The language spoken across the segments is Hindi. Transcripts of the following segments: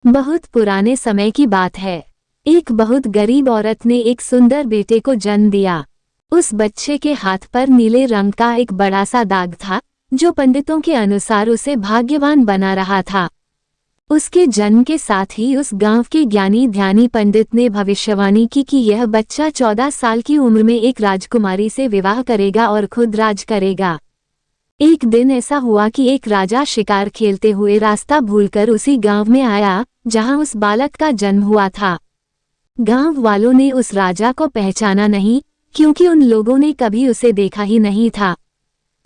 बहुत पुराने समय की बात है। एक बहुत गरीब औरत ने एक सुंदर बेटे को जन्म दिया। उस बच्चे के हाथ पर नीले रंग का एक बड़ा सा दाग था, जो पंडितों के अनुसार उसे भाग्यवान बना रहा था। उसके जन्म के साथ ही उस गांव के ज्ञानी ध्यानी पंडित ने भविष्यवाणी की कि यह बच्चा 14 साल की उम्र में एक राजकुमारी से विवाह करेगा और खुद राज करेगा। एक दिन ऐसा हुआ कि एक राजा शिकार खेलते हुए रास्ता भूलकर उसी गांव में आया जहां उस बालक का जन्म हुआ था। गांव वालों ने उस राजा को पहचाना नहीं, क्योंकि उन लोगों ने कभी उसे देखा ही नहीं था।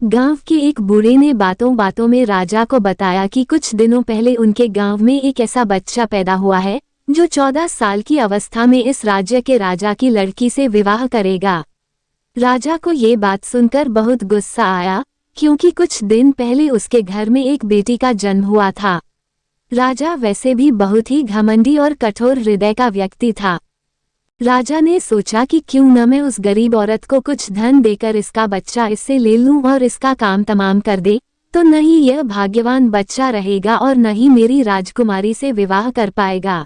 गांव के एक बूढ़े ने बातों बातों में राजा को बताया कि कुछ दिनों पहले उनके गांव में एक ऐसा बच्चा पैदा हुआ है जो 14 साल की अवस्था में इस राज्य के राजा की लड़की से विवाह करेगा। राजा को ये बात सुनकर बहुत गुस्सा आया, क्योंकि कुछ दिन पहले उसके घर में एक बेटी का जन्म हुआ था। राजा वैसे भी बहुत ही घमंडी और कठोर हृदय का व्यक्ति था। राजा ने सोचा कि क्यों न मैं उस गरीब औरत को कुछ धन देकर इसका बच्चा इससे ले लूं और इसका काम तमाम कर दे, तो न ही यह भाग्यवान बच्चा रहेगा और न ही मेरी राजकुमारी से विवाह कर पाएगा।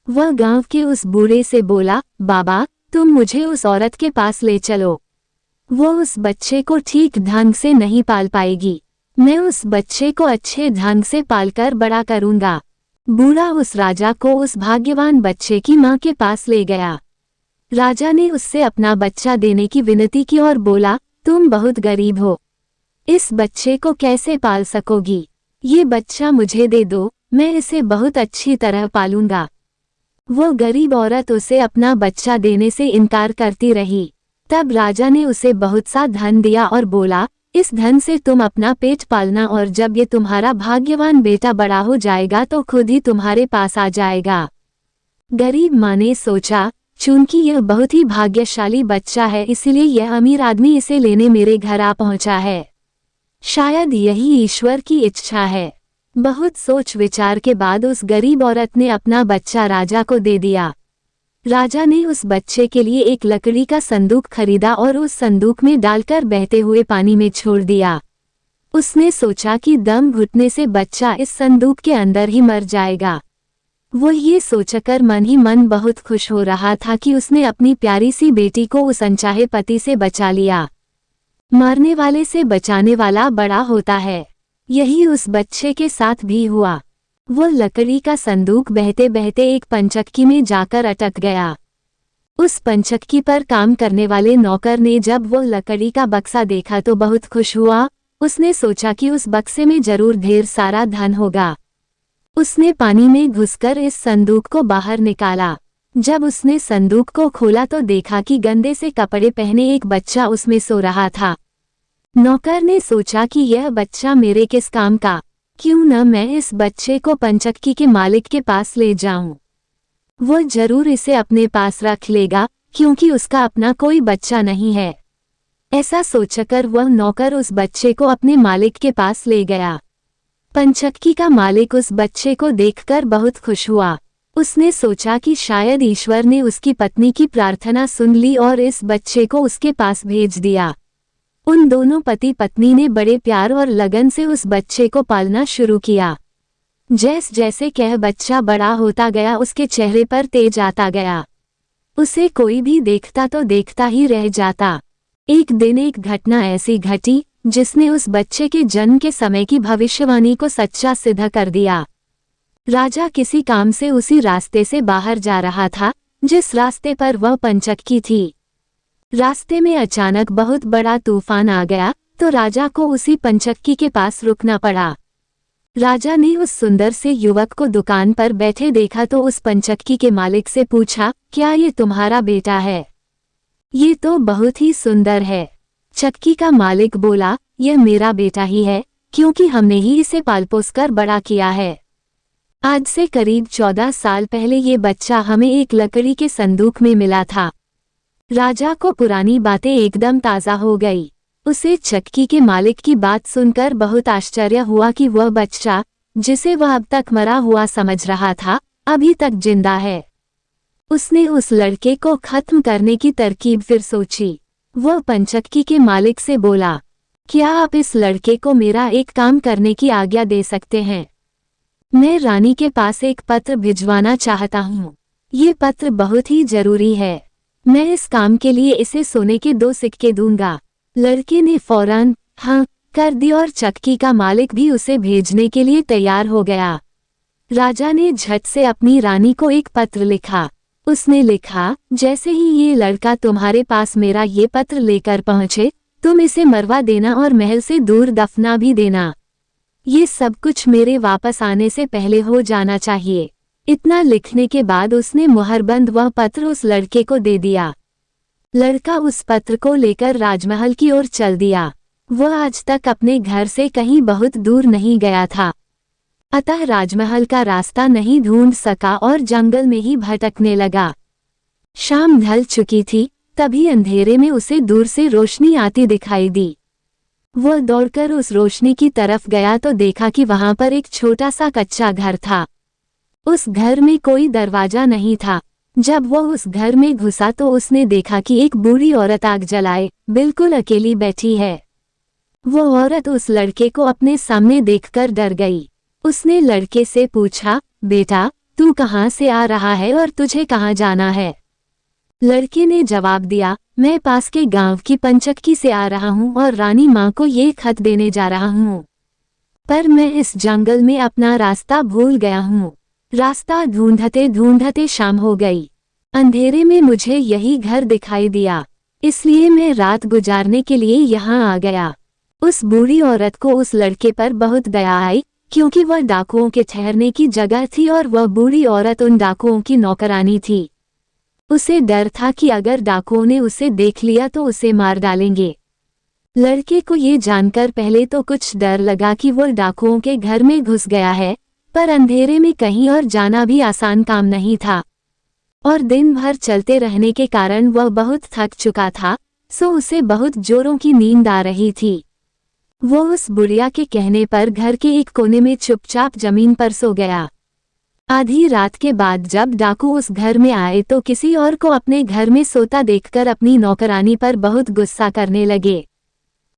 वह गांव के उस बूढ़े से बोला, बाबा, तुम मुझे उस औरत के पास ले चलो। वो उस बच्चे को ठीक ढंग से नहीं पाल पाएगी। मैं उस बच्चे को अच्छे ढंग से पालकर बड़ा करूंगा। बूढ़ा उस राजा को उस भाग्यवान बच्चे की मां के पास ले गया। राजा ने उससे अपना बच्चा देने की विनती की और बोला, तुम बहुत गरीब हो, इस बच्चे को कैसे पाल सकोगी? ये बच्चा मुझे दे दो, मैं इसे बहुत अच्छी तरह पालूंगा। वो गरीब औरत उसे अपना बच्चा देने से इनकार करती रही। तब राजा ने उसे बहुत सा धन दिया और बोला, इस धन से तुम अपना पेट पालना और जब ये तुम्हारा भाग्यवान बेटा बड़ा हो जाएगा तो खुद ही तुम्हारे पास आ जाएगा। गरीब माँ ने सोचा, चूंकि यह बहुत ही भाग्यशाली बच्चा है इसलिए यह अमीर आदमी इसे लेने मेरे घर आ पहुंचा है। शायद यही ईश्वर की इच्छा है। बहुत सोच विचार के बाद उस गरीब औरत ने अपना बच्चा राजा को दे दिया। राजा ने उस बच्चे के लिए एक लकड़ी का संदूक खरीदा और उस संदूक में डालकर बहते हुए पानी में छोड़ दिया। उसने सोचा कि दम घुटने से बच्चा इस संदूक के अंदर ही मर जाएगा। वो ये सोचकर मन ही मन बहुत खुश हो रहा था कि उसने अपनी प्यारी सी बेटी को उस अनचाहे पति से बचा लिया। मरने वाले से बचाने वाला बड़ा होता है। यही उस बच्चे के साथ भी हुआ। वो लकड़ी का संदूक बहते बहते एक पंचक्की में जाकर अटक गया। उस पंचक्की पर काम करने वाले नौकर ने जब वो लकड़ी का बक्सा देखा तो बहुत खुश हुआ। उसने सोचा कि उस बक्से में जरूर ढेर सारा धन होगा। उसने पानी में घुसकर इस संदूक को बाहर निकाला। जब उसने संदूक को खोला तो देखा कि गंदे से कपड़े पहने एक बच्चा उसमें सो रहा था। नौकर ने सोचा कि यह बच्चा मेरे किस काम का, क्यों न मैं इस बच्चे को पंचक्की के मालिक के पास ले जाऊं। वो जरूर इसे अपने पास रख लेगा, क्योंकि उसका अपना कोई बच्चा नहीं है। ऐसा सोचकर वह नौकर उस बच्चे को अपने मालिक के पास ले गया। पंचक्की का मालिक उस बच्चे को देखकर बहुत खुश हुआ। उसने सोचा कि शायद ईश्वर ने उसकी पत्नी की प्रार्थना सुन ली और इस बच्चे को उसके पास भेज दिया। उन दोनों पति पत्नी ने बड़े प्यार और लगन से उस बच्चे को पालना शुरू किया। जैसे जैसे कह बच्चा बड़ा होता गया उसके चेहरे पर तेज आता गया। उसे कोई भी देखता तो देखता ही रह जाता। एक दिन एक घटना ऐसी घटी जिसने उस बच्चे के जन्म के समय की भविष्यवाणी को सच्चा सिद्ध कर दिया। राजा किसी काम से उसी रास्ते से बाहर जा रहा था जिस रास्ते पर वह पंचक्की थी। रास्ते में अचानक बहुत बड़ा तूफान आ गया तो राजा को उसी पंचक्की के पास रुकना पड़ा। राजा ने उस सुंदर से युवक को दुकान पर बैठे देखा तो उस पंचक्की के मालिक से पूछा, क्या ये तुम्हारा बेटा है? ये तो बहुत ही सुंदर है। चक्की का मालिक बोला, यह मेरा बेटा ही है, क्योंकि हमने ही इसे पाल पोस कर बड़ा किया है। आज से करीब 14 साल पहले ये बच्चा हमें एक लकड़ी के संदूक में मिला था। राजा को पुरानी बातें एकदम ताज़ा हो गई। उसे चक्की के मालिक की बात सुनकर बहुत आश्चर्य हुआ कि वह बच्चा, जिसे वह अब तक मरा हुआ समझ रहा था, अभी तक जिंदा है। उसने उस लड़के को खत्म करने की तरकीब फिर सोची। वह पंचक्की के मालिक से बोला, क्या आप इस लड़के को मेरा एक काम करने की आज्ञा दे सकते हैं? मैं रानी के पास एक पत्र भिजवाना चाहता हूँ। ये पत्र बहुत ही जरूरी है। मैं इस काम के लिए इसे सोने के 2 सिक्के दूंगा। लड़के ने फौरन हाँ कर दी और चक्की का मालिक भी उसे भेजने के लिए तैयार हो गया। राजा ने झट से अपनी रानी को एक पत्र लिखा। उसने लिखा, जैसे ही ये लड़का तुम्हारे पास मेरा ये पत्र लेकर पहुँचे, तुम इसे मरवा देना और महल से दूर दफना भी देना। ये सब कुछ मेरे वापस आने से पहले हो जाना चाहिए। इतना लिखने के बाद उसने मुहरबंद वह पत्र उस लड़के को दे दिया। लड़का उस पत्र को लेकर राजमहल की ओर चल दिया। वह आज तक अपने घर से कहीं बहुत दूर नहीं गया था, अतः राजमहल का रास्ता नहीं ढूंढ सका और जंगल में ही भटकने लगा। शाम ढल चुकी थी, तभी अंधेरे में उसे दूर से रोशनी आती दिखाई दी। वह दौड़कर उस रोशनी की तरफ गया तो देखा कि वहां पर एक छोटा सा कच्चा घर था। उस घर में कोई दरवाजा नहीं था। जब वह उस घर में घुसा तो उसने देखा कि एक बूढ़ी औरत आग जलाए बिल्कुल अकेली बैठी है। वो औरत उस लड़के को अपने सामने देखकर डर गई। उसने लड़के से पूछा, बेटा तू कहाँ से आ रहा है और तुझे कहाँ जाना है? लड़के ने जवाब दिया, मैं पास के गांव की पंचक्की से आ रहा हूँ और रानी माँ को ये खत देने जा रहा हूँ, पर मैं इस जंगल में अपना रास्ता भूल गया हूँ। रास्ता ढूंढते ढूंढते शाम हो गई। अंधेरे में मुझे यही घर दिखाई दिया, इसलिए मैं रात गुजारने के लिए यहाँ आ गया। उस बूढ़ी औरत को उस लड़के पर बहुत दया आई, क्योंकि वह डाकुओं के ठहरने की जगह थी और वह बूढ़ी औरत उन डाकुओं की नौकरानी थी। उसे डर था कि अगर डाकुओं ने उसे देख लिया तो उसे मार डालेंगे। लड़के को ये जानकर पहले तो कुछ डर लगा कि वो डाकुओं के घर में घुस गया है, पर अंधेरे में कहीं और जाना भी आसान काम नहीं था और दिन भर चलते रहने के कारण वह बहुत थक चुका था, सो उसे बहुत जोरों की नींद आ रही थी। वो उस बुढ़िया के कहने पर घर के एक कोने में चुपचाप जमीन पर सो गया। आधी रात के बाद जब डाकू उस घर में आए तो किसी और को अपने घर में सोता देखकर अपनी नौकरानी पर बहुत गुस्सा करने लगे।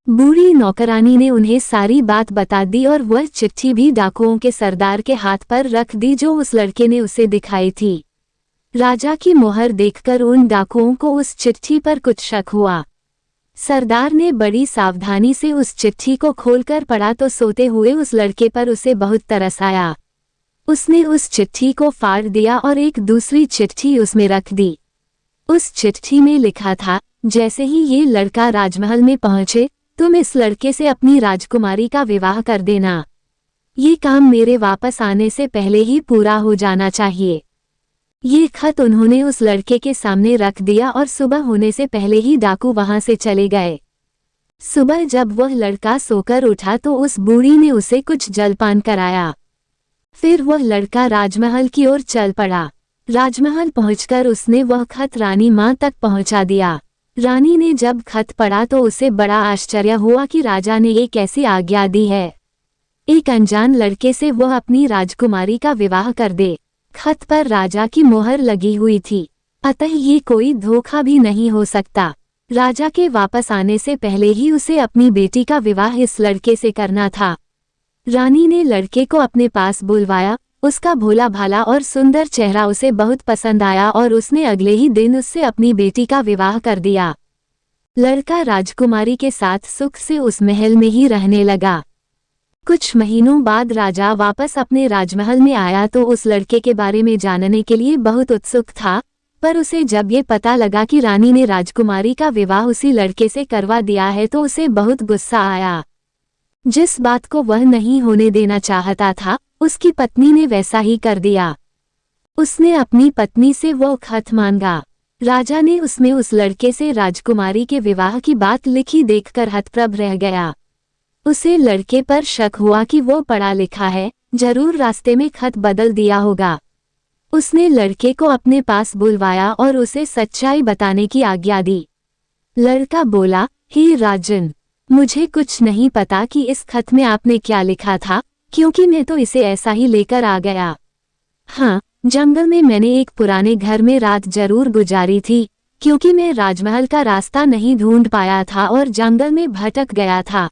बूढ़ी नौकरानी ने उन्हें सारी बात बता दी और वह चिट्ठी भी डाकुओं के सरदार के हाथ पर रख दी जो उस लड़के ने उसे दिखाई थी। राजा की मोहर देखकर उन डाकुओं को उस चिट्ठी पर कुछ शक हुआ। सरदार ने बड़ी सावधानी से उस चिट्ठी को खोलकर पढ़ा तो सोते हुए उस लड़के पर उसे बहुत तरस आया। उसने उस चिट्ठी को फाड़ दिया और एक दूसरी चिट्ठी उसमें रख दी। उस चिट्ठी में लिखा था, जैसे ही ये लड़का राजमहल में पहुंचे तुम इस लड़के से अपनी राजकुमारी का विवाह कर देना। ये काम मेरे वापस आने से पहले ही पूरा हो जाना चाहिए। ये खत उन्होंने उस लड़के के सामने रख दिया और सुबह होने से पहले ही डाकू वहां से चले गए। सुबह जब वह लड़का सोकर उठा तो उस बूढ़ी ने उसे कुछ जलपान कराया। फिर वह लड़का राजमहल की ओर चल पड़ा। राजमहल पहुंचकर उसने वह खत रानी माँ तक पहुंचा दिया। रानी ने जब खत पढ़ा तो उसे बड़ा आश्चर्य हुआ कि राजा ने ये कैसी आज्ञा दी है, एक अनजान लड़के से वह अपनी राजकुमारी का विवाह कर दे। खत पर राजा की मोहर लगी हुई थी, अतः ये कोई धोखा भी नहीं हो सकता। राजा के वापस आने से पहले ही उसे अपनी बेटी का विवाह इस लड़के से करना था। रानी ने लड़के को अपने पास बुलवाया। उसका भोला भाला और सुंदर चेहरा उसे बहुत पसंद आया और उसने अगले ही दिन उससे अपनी बेटी का विवाह कर दिया। लड़का राजकुमारी के साथ सुख से उस महल में ही रहने लगा। कुछ महीनों बाद राजा वापस अपने राजमहल में आया तो उस लड़के के बारे में जानने के लिए बहुत उत्सुक था, पर उसे जब ये पता लगा कि रानी ने राजकुमारी का विवाह उसी लड़के से करवा दिया है तो उसे बहुत गुस्सा आया। जिस बात को वह नहीं होने देना चाहता था उसकी पत्नी ने वैसा ही कर दिया। उसने अपनी पत्नी से वो खत मांगा। राजा ने उसमें उस लड़के से राजकुमारी के विवाह की बात लिखी देखकर हतप्रभ रह गया। उसे लड़के पर शक हुआ कि वो पढ़ा लिखा है, जरूर रास्ते में खत बदल दिया होगा। उसने लड़के को अपने पास बुलवाया और उसे सच्चाई बताने की आज्ञा दी। लड़का बोला, हे राजन, मुझे कुछ नहीं पता कि इस खत में आपने क्या लिखा था, क्योंकि मैं तो इसे ऐसा ही लेकर आ गया। हाँ, जंगल में मैंने एक पुराने घर में रात जरूर गुजारी थी, क्योंकि मैं राजमहल का रास्ता नहीं ढूंढ पाया था और जंगल में भटक गया था।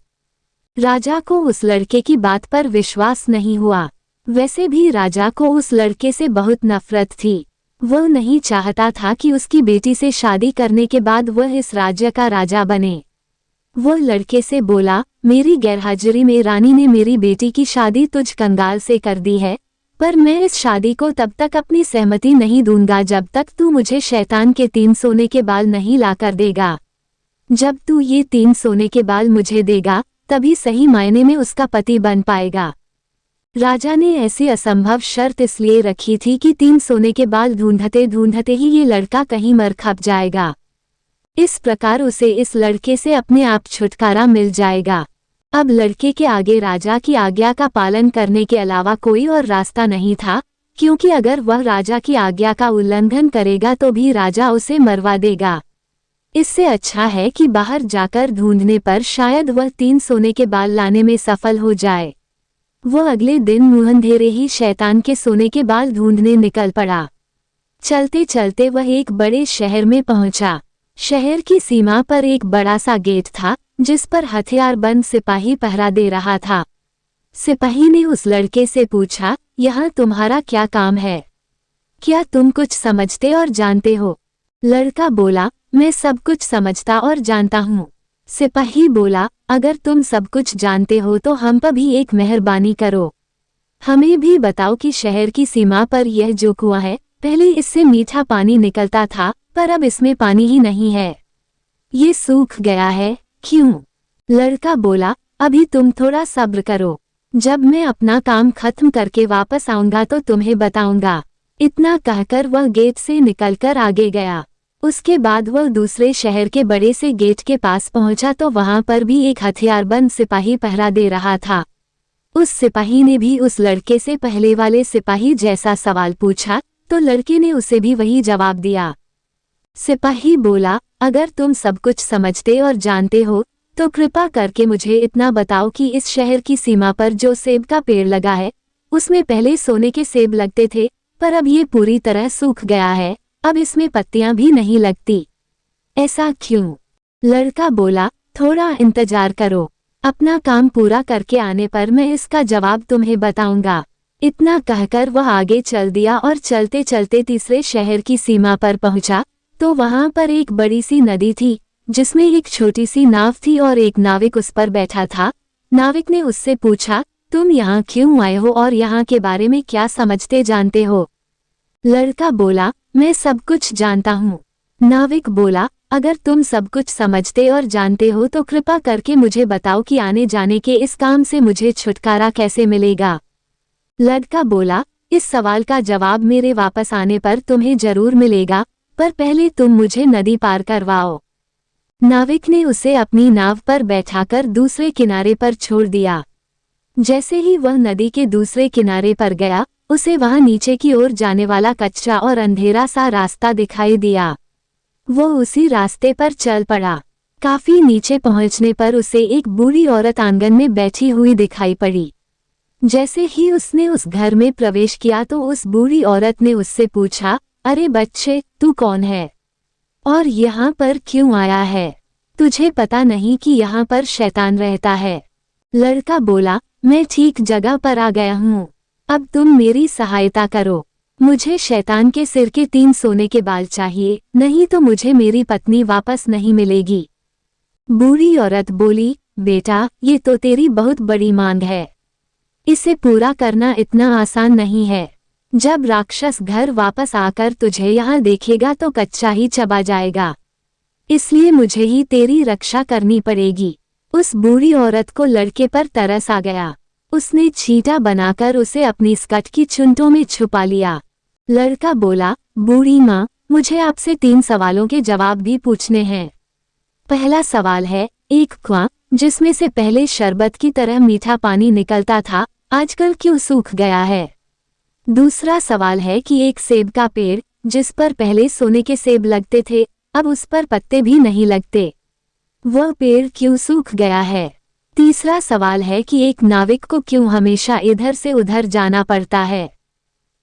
राजा को उस लड़के की बात पर विश्वास नहीं हुआ। वैसे भी राजा को उस लड़के से बहुत नफरत थी। वह नहीं चाहता था कि उसकी बेटी से शादी करने के बाद वह इस राज्य का राजा बने। वह लड़के से बोला, मेरी गैरहाजिरी में रानी ने मेरी बेटी की शादी तुझ कंगाल से कर दी है, पर मैं इस शादी को तब तक अपनी सहमति नहीं दूंगा जब तक तू मुझे शैतान के 3 सोने के बाल नहीं लाकर देगा। जब तू ये 3 सोने के बाल मुझे देगा तभी सही मायने में उसका पति बन पाएगा। राजा ने ऐसी असंभव शर्त इसलिए रखी थी कि 3 सोने के बाल ढूंढते ढूंढते ही ये लड़का कहीं मर खप जाएगा। इस प्रकार उसे इस लड़के से अपने आप छुटकारा मिल जाएगा। अब लड़के के आगे राजा की आज्ञा का पालन करने के अलावा कोई और रास्ता नहीं था, क्योंकि अगर वह राजा की आज्ञा का उल्लंघन करेगा तो भी राजा उसे मरवा देगा। इससे अच्छा है कि बाहर जाकर ढूंढने पर शायद वह 3 सोने के बाल लाने में सफल हो जाए। वह अगले दिन मुंहंधेरे ही शैतान के सोने के बाल ढूंढने निकल पड़ा। चलते चलते वह एक बड़े शहर में पहुंचा। शहर की सीमा पर एक बड़ा सा गेट था जिस पर हथियारबंद सिपाही पहरा दे रहा था। सिपाही ने उस लड़के से पूछा, यहाँ तुम्हारा क्या काम है? क्या तुम कुछ समझते और जानते हो? लड़का बोला, मैं सब कुछ समझता और जानता हूँ। सिपाही बोला, अगर तुम सब कुछ जानते हो तो हम पर भी एक मेहरबानी करो। हमें भी बताओ कि शहर की सीमा पर यह जो कुआं है, पहले इससे मीठा पानी निकलता था पर अब इसमें पानी ही नहीं है। ये सूख गया है, क्यों? लड़का बोला, अभी तुम थोड़ा सब्र करो। जब मैं अपना काम खत्म करके वापस आऊंगा तो तुम्हें बताऊंगा। इतना कहकर वह गेट से निकलकर आगे गया। उसके बाद वह दूसरे शहर के बड़े से गेट के पास पहुंचा तो वहां पर भी एक हथियारबंद सिपाही पहरा दे रहा था। उस सिपाही ने भी उस लड़के से पहले वाले सिपाही जैसा सवाल पूछा तो लड़के ने उसे भी वही जवाब दिया। सिपाही बोला, अगर तुम सब कुछ समझते और जानते हो तो कृपा करके मुझे इतना बताओ कि इस शहर की सीमा पर जो सेब का पेड़ लगा है उसमें पहले सोने के सेब लगते थे, पर अब ये पूरी तरह सूख गया है, अब इसमें पत्तियां भी नहीं लगती। ऐसा क्यों? लड़का बोला, थोड़ा इंतजार करो, अपना काम पूरा करके आने पर मैं इसका जवाब तुम्हें बताऊंगा। इतना कहकर वह आगे चल दिया और चलते चलते तीसरे शहर की सीमा पर पहुंचा तो वहां पर एक बड़ी सी नदी थी जिसमें एक छोटी सी नाव थी और एक नाविक उस पर बैठा था। नाविक ने उससे पूछा, तुम यहाँ क्यों आए हो और यहाँ के बारे में क्या समझते जानते हो? लड़का बोला, मैं सब कुछ जानता हूँ। नाविक बोला, अगर तुम सब कुछ समझते और जानते हो तो कृपा करके मुझे बताओ कि आने जाने के इस काम से मुझे छुटकारा कैसे मिलेगा? लड़का बोला, इस सवाल का जवाब मेरे वापस आने पर तुम्हें जरूर मिलेगा, पर पहले तुम मुझे नदी पार करवाओ। नाविक ने उसे अपनी नाव पर बैठाकर दूसरे किनारे पर छोड़ दिया। जैसे ही वह नदी के दूसरे किनारे पर गया उसे वहां नीचे की ओर जाने वाला कच्चा और अंधेरा सा रास्ता दिखाई दिया। वो उसी रास्ते पर चल पड़ा। काफी नीचे पहुंचने पर उसे एक बूढ़ी औरत आंगन में बैठी हुई दिखाई पड़ी। जैसे ही उसने उस घर में प्रवेश किया तो उस बूढ़ी औरत ने उससे पूछा, अरे बच्चे, तू कौन है और यहाँ पर क्यों आया है? तुझे पता नहीं कि यहाँ पर शैतान रहता है? लड़का बोला, मैं ठीक जगह पर आ गया हूँ, अब तुम मेरी सहायता करो। मुझे शैतान के सिर के 3 सोने के बाल चाहिए, नहीं तो मुझे मेरी पत्नी वापस नहीं मिलेगी। बूढ़ी औरत बोली, बेटा, ये तो तेरी बहुत बड़ी मांग है, इसे पूरा करना इतना आसान नहीं है। जब राक्षस घर वापस आकर तुझे यहाँ देखेगा तो कच्चा ही चबा जाएगा, इसलिए मुझे ही तेरी रक्षा करनी पड़ेगी। उस बूढ़ी औरत को लड़के पर तरस आ गया। उसने छींटा बनाकर उसे अपनी स्कर्ट की चुन्टों में छुपा लिया। लड़का बोला, बूढ़ी माँ, मुझे आपसे 3 सवालों के जवाब भी पूछने हैं। पहला सवाल है, एक कुआं जिसमें से पहले शरबत की तरह मीठा पानी निकलता था, आजकल क्यों सूख गया है? दूसरा सवाल है कि एक सेब का पेड़ जिस पर पहले सोने के सेब लगते थे, अब उस पर पत्ते भी नहीं लगते, वह पेड़ क्यों सूख गया है? तीसरा सवाल है कि एक नाविक को क्यों हमेशा इधर से उधर जाना पड़ता है,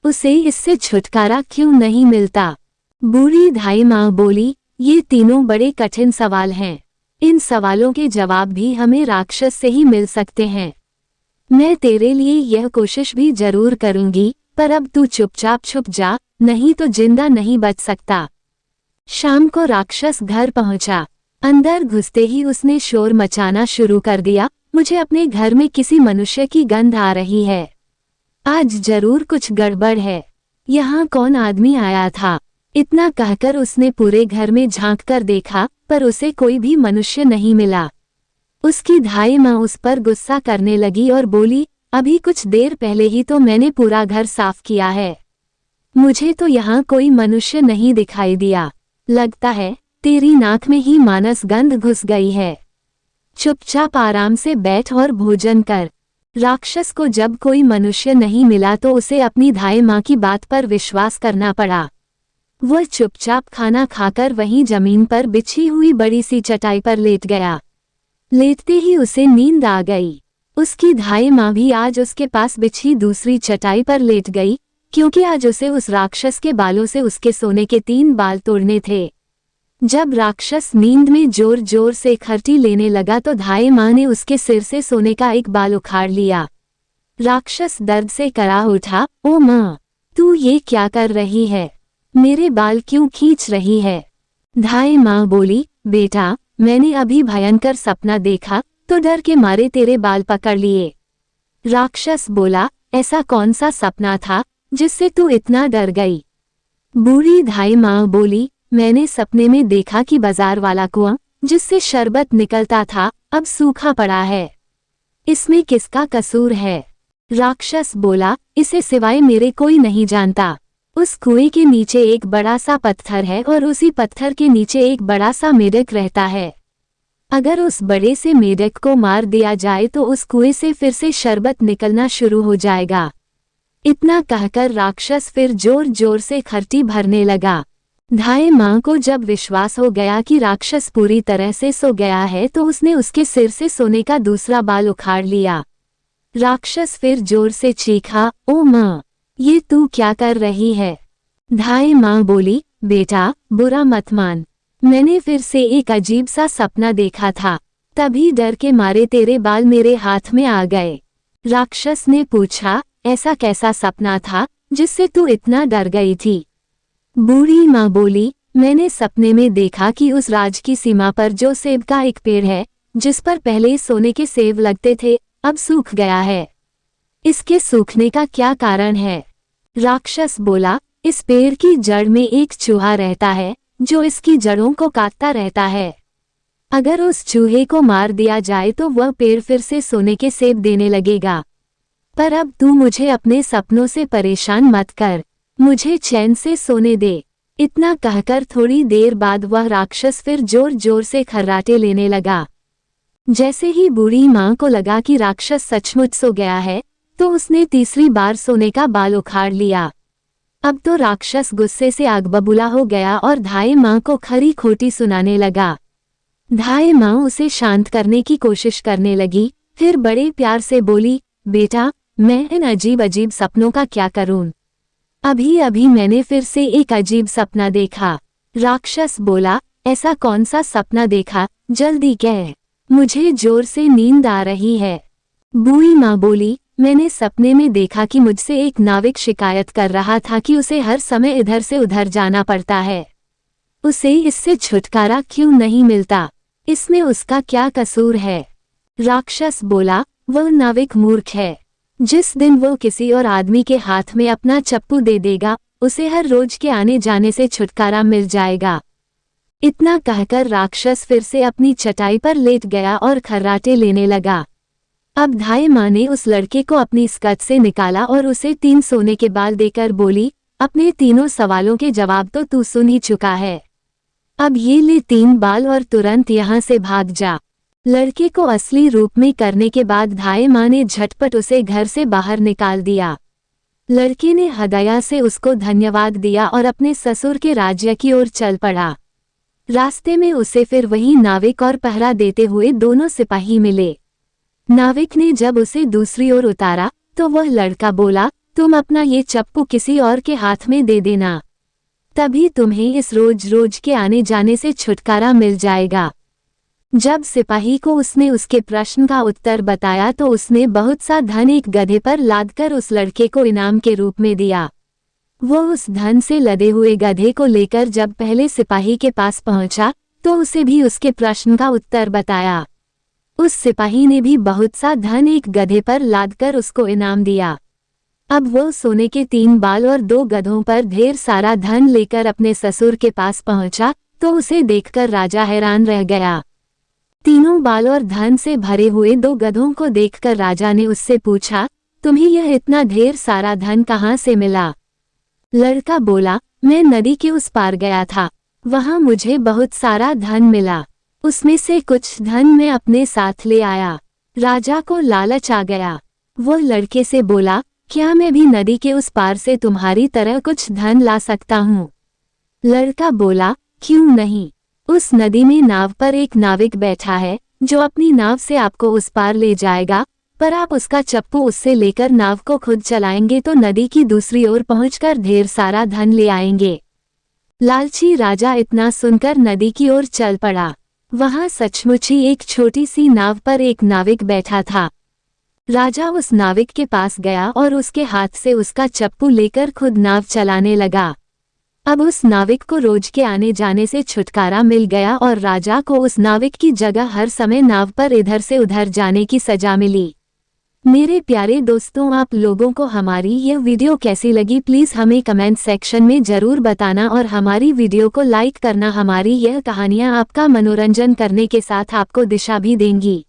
उसे इससे छुटकारा क्यों नहीं मिलता? बूढ़ी धाई माँ बोली, ये तीनों बड़े कठिन सवाल हैं। इन सवालों के जवाब भी हमें राक्षस से ही मिल सकते हैं। मैं तेरे लिए यह कोशिश भी जरूर करूंगी, पर अब तू चुपचाप छुप जा, नहीं तो जिंदा नहीं बच सकता। शाम को राक्षस घर पहुंचा। अंदर घुसते ही उसने शोर मचाना शुरू कर दिया, मुझे अपने घर में किसी मनुष्य की गंध आ रही है। आज जरूर कुछ गड़बड़ है। यहाँ कौन आदमी आया था? इतना कहकर उसने पूरे घर में झांक कर देखा, पर उसे कोई भी मनुष्य नहीं मिला। उसकी धाई माँ उस पर गुस्सा करने लगी और बोली, अभी कुछ देर पहले ही तो मैंने पूरा घर साफ किया है, मुझे तो यहाँ कोई मनुष्य नहीं दिखाई दिया। लगता है तेरी नाक में ही मानस गंध घुस गई है। चुपचाप आराम से बैठ और भोजन कर। राक्षस को जब कोई मनुष्य नहीं मिला तो उसे अपनी धाई माँ की बात पर विश्वास करना पड़ा। वह चुपचाप खाना खाकर वहीं जमीन पर बिछी हुई बड़ी सी चटाई पर लेट गया। लेटते ही उसे नींद आ गई। उसकी धाई माँ भी आज उसके पास बिछी दूसरी चटाई पर लेट गई, क्योंकि आज उसे उस राक्षस के बालों से उसके सोने के 3 बाल तोड़ने थे। जब राक्षस नींद में जोर जोर से खर्टी लेने लगा तो धाई माँ ने उसके सिर से सोने का एक बाल उखाड़ लिया। राक्षस दर्द से करा उठा, ओ माँ, तू ये क्या कर रही है? मेरे बाल क्यों खींच रही है? धाई माँ बोली, बेटा, मैंने अभी भयंकर सपना देखा तो डर के मारे तेरे बाल पकड़ लिए। राक्षस बोला, ऐसा कौन सा सपना था जिससे तू इतना डर गई? बूढ़ी धाई माँ बोली, मैंने सपने में देखा कि बाजार वाला कुआं जिससे शरबत निकलता था अब सूखा पड़ा है। इसमें किसका कसूर है? राक्षस बोला, इसे सिवाय मेरे कोई नहीं जानता। उस कुएं के नीचे एक बड़ा सा पत्थर है और उसी पत्थर के नीचे एक बड़ा सा मेढक रहता है। अगर उस बड़े से मेढक को मार दिया जाए तो उस कुएं से फिर से शरबत निकलना शुरू हो जाएगा। इतना कहकर राक्षस फिर जोर जोर से खर्टी भरने लगा। धाई माँ को जब विश्वास हो गया कि राक्षस पूरी तरह से सो गया है तो उसने उसके सिर से सोने का दूसरा बाल उखाड़ लिया। राक्षस फिर जोर से चीखा, ओ माँ, ये तू क्या कर रही है? धाई माँ बोली, बेटा, बुरा मत मान, मैंने फिर से एक अजीब सा सपना देखा था, तभी डर के मारे तेरे बाल मेरे हाथ में आ गए। राक्षस ने पूछा, ऐसा कैसा सपना था जिससे तू इतना डर गई थी? बूढ़ी माँ बोली, मैंने सपने में देखा कि उस राज की सीमा पर जो सेब का एक पेड़ है, जिस पर पहले सोने के सेब लगते थे, अब सूख गया है। इसके सूखने का क्या कारण है? राक्षस बोला, इस पेड़ की जड़ में एक चूहा रहता है जो इसकी जड़ों को काटता रहता है। अगर उस चूहे को मार दिया जाए तो वह पेड़ फिर से सोने के सेब देने लगेगा। पर अब तू मुझे अपने सपनों से परेशान मत कर, मुझे चैन से सोने दे। इतना कहकर थोड़ी देर बाद वह राक्षस फिर जोर जोर से खर्राटे लेने लगा। जैसे ही बूढ़ी माँ को लगा कि राक्षस सचमुच सो गया है तो उसने तीसरी बार सोने का बाल उखाड़ लिया। अब तो राक्षस गुस्से से आग बबूला हो गया और धाई माँ को खरी खोटी सुनाने लगा। धाई माँ उसे शांत करने की कोशिश करने लगी, फिर बड़े प्यार से बोली, बेटा, मैं इन अजीब अजीब सपनों का क्या करूं? अभी अभी मैंने फिर से एक अजीब सपना देखा। राक्षस बोला, ऐसा कौन सा सपना देखा, जल्दी कह, मुझे जोर से नींद आ रही है। बूढ़ी माँ बोली, मैंने सपने में देखा कि मुझसे एक नाविक शिकायत कर रहा था कि उसे हर समय इधर से उधर जाना पड़ता है। उसे इससे छुटकारा क्यों नहीं मिलता? इसमें उसका क्या कसूर है? राक्षस बोला, वह नाविक मूर्ख है। जिस दिन वो किसी और आदमी के हाथ में अपना चप्पू दे देगा, उसे हर रोज के आने जाने से छुटकारा मिल जाएगा। इतना कहकर राक्षस फिर से अपनी चटाई पर लेट गया और खर्राटे लेने लगा। अब धाई माँ ने उस लड़के को अपनी स्कर्ट से निकाला और उसे 3 सोने के बाल देकर बोली, अपने तीनों सवालों के जवाब तो तू सुन ही चुका है, अब ये ले 3 बाल और तुरंत यहाँ से भाग जा। लड़के को असली रूप में करने के बाद धाई माँ ने झटपट उसे घर से बाहर निकाल दिया। लड़के ने हृदय से उसको धन्यवाद दिया और अपने ससुर के राज्य की ओर चल पड़ा। रास्ते में उसे फिर वही नाविक और पहरा देते हुए दोनों सिपाही मिले। नाविक ने जब उसे दूसरी ओर उतारा तो वह लड़का बोला, तुम अपना ये चप्पू किसी और के हाथ में दे देना, तभी तुम्हें इस रोज रोज के आने जाने से छुटकारा मिल जाएगा। जब सिपाही को उसने उसके प्रश्न का उत्तर बताया तो उसने बहुत सा धन एक गधे पर लादकर उस लड़के को इनाम के रूप में दिया। वो उस धन से लदे हुए गधे को लेकर जब पहले सिपाही के पास पहुंचा तो उसे भी उसके प्रश्न का उत्तर बताया। उस सिपाही ने भी बहुत सा धन एक गधे पर लादकर उसको इनाम दिया। अब वो सोने के 3 बाल और 2 गधों पर ढेर सारा धन लेकर अपने ससुर के पास पहुंचा तो उसे देखकर राजा हैरान रह गया। तीनों बाल और धन से भरे हुए 2 गधों को देखकर राजा ने उससे पूछा, तुम्हें यह इतना ढेर सारा धन कहाँ से मिला? लड़का बोला, मैं नदी के उस पार गया था, वहाँ मुझे बहुत सारा धन मिला, उसमें से कुछ धन मैं अपने साथ ले आया। राजा को लालच आ गया। वो लड़के से बोला, क्या मैं भी नदी के उस पार से तुम्हारी तरह कुछ धन ला सकता हूँ? लड़का बोला, क्यों नहीं। उस नदी में नाव पर एक नाविक बैठा है जो अपनी नाव से आपको उस पार ले जाएगा, पर आप उसका चप्पू उससे लेकर नाव को खुद चलाएंगे तो नदी की दूसरी ओर पहुंचकर ढेर सारा धन ले आएंगे। लालची राजा इतना सुनकर नदी की ओर चल पड़ा। वहां सचमुच ही एक छोटी सी नाव पर एक नाविक बैठा था। राजा उस नाविक के पास गया और उसके हाथ से उसका चप्पू लेकर खुद नाव चलाने लगा। अब उस नाविक को रोज के आने जाने से छुटकारा मिल गया और राजा को उस नाविक की जगह हर समय नाव पर इधर से उधर जाने की सजा मिली। मेरे प्यारे दोस्तों, आप लोगों को हमारी यह वीडियो कैसी लगी प्लीज़ हमें कमेंट सेक्शन में ज़रूर बताना और हमारी वीडियो को लाइक करना। हमारी यह कहानियाँ आपका मनोरंजन करने के साथ आपको दिशा भी देंगी।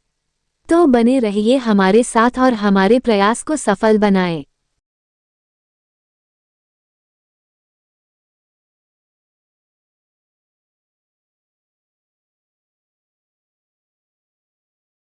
तो बने रहिए हमारे साथ और हमारे प्रयास को सफल बनाएं।